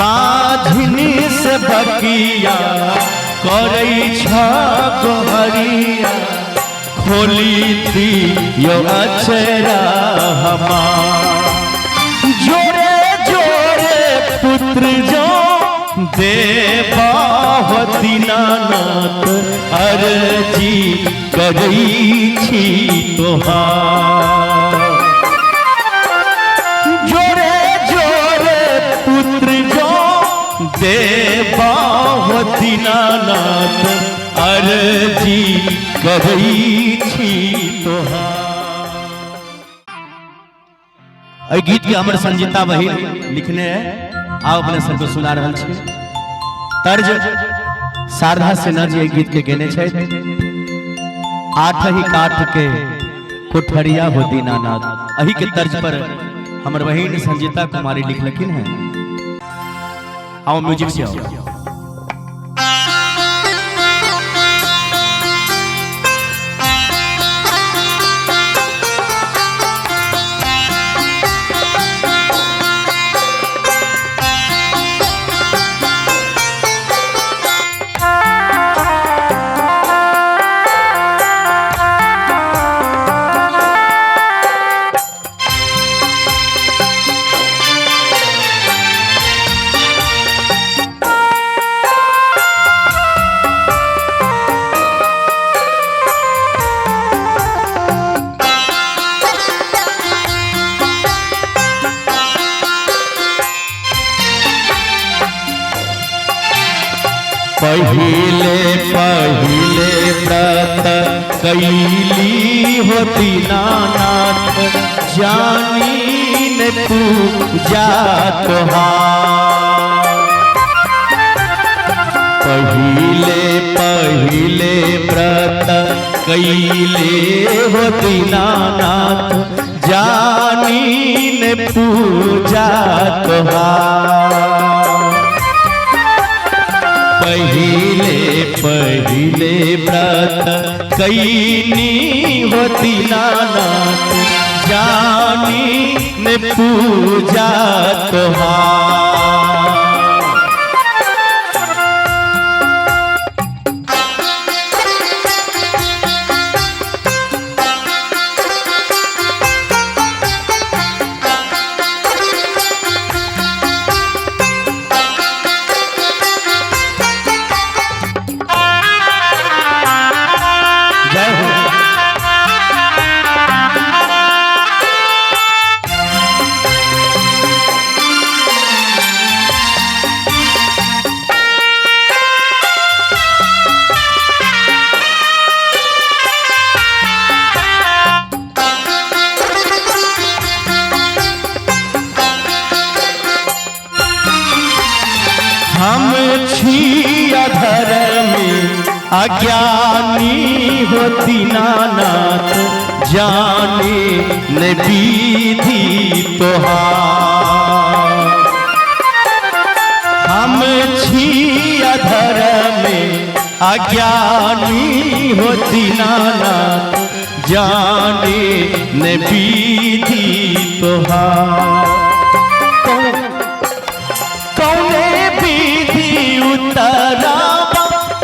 बाझनी से बकिया करई गोहरिया खोली दियो अचरा हमार जोरे जोरे पुत्र जो देवा दीनानाथ अर्जी करई छी तोहार जोरे जोरे पुत्र जो देवा दीनानाथ अर्जी करई छी तोहार। गीत के हमर संजीता बहिन लिखने है, आओ अपने सबको सुना रहा छे। तर्ज शारदा सिन्हा जी गीत के गेने छे। आठ ही काठ के कोठरिया हो दीनानाथ, अही के तर्ज पर हमर बहिन संजीता कुमारी लिखलखिन है। आओ म्यूजिक से आओ। पहिले पहिले व्रत कैली हो दीनानाथ जानी ने पूजा तोहार पहिले पहिले व्रत कैले हो दीनानाथ जानी ने पूजा तोहार पहिले पहिले व्रत कैनी हो दीनानाथ जानी ने पूजा तोहार। हम छी अधर्मी अज्ञानी हो दीनानाथ जाने ने विधि तोहार हम छी अधर्मी अज्ञानी हो दीनानाथ जाने ने विधि तोहार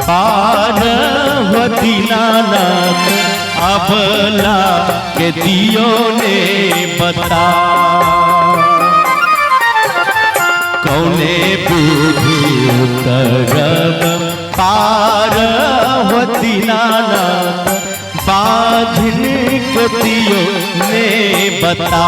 पार हो दीनानाथ अबला के दियो ने बता कौने विधि उतरब पार हो दीनानाथ बाझिन के दियो ने बता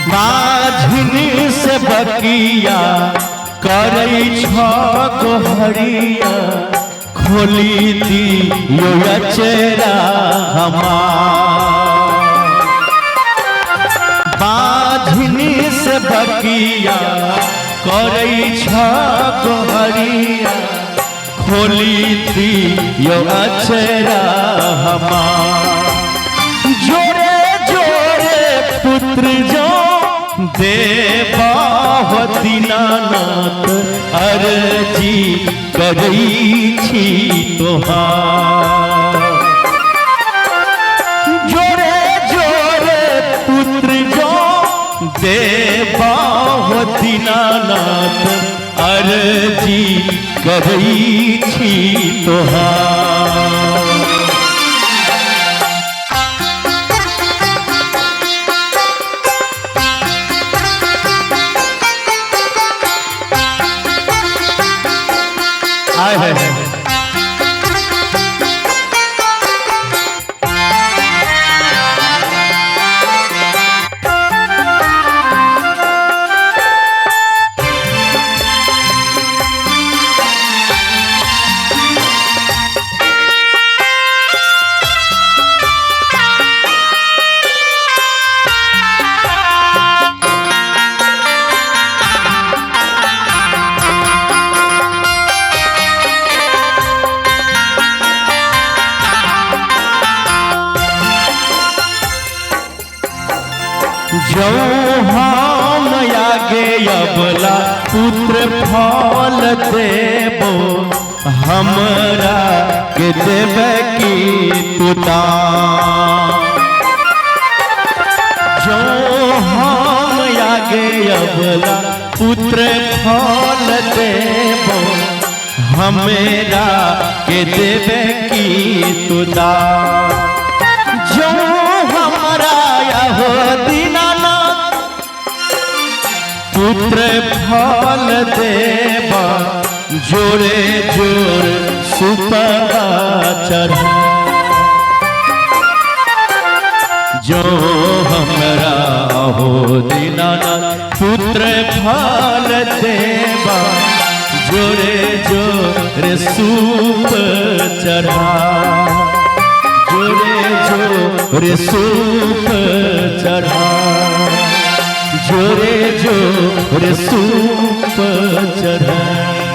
बाझिन से बकिया करई गोहरिया खोली दियो अचरा हमार। बाझनी से बकिया करई गोहरिया खोली दियो अचरा हमार। जोरे जोरे पुत्र जो देवा दीनानाथ अर्जी करई छी तोहार। जोरे जोरे पुत्र जो देवा दीनानाथ अर्जी करई छी तोहार। है जो हम आगे अबला पुत्र फल देबो हमरा के देवे की तुता। जो हम आगे अबला पुत्र फल देबो हमरा के देवे की तुता। जो हमरा हो दीनानाथ पुत्र फल देवा जोरे जोर सुपवा चढ़ा। जो हमरा हो दीनानाथ पुत्र फल देवा जोरे जोर सूप चढ़ा। जोरे जोरे सूप चढ़ा। जोरे जोरे सूप चढ़ा।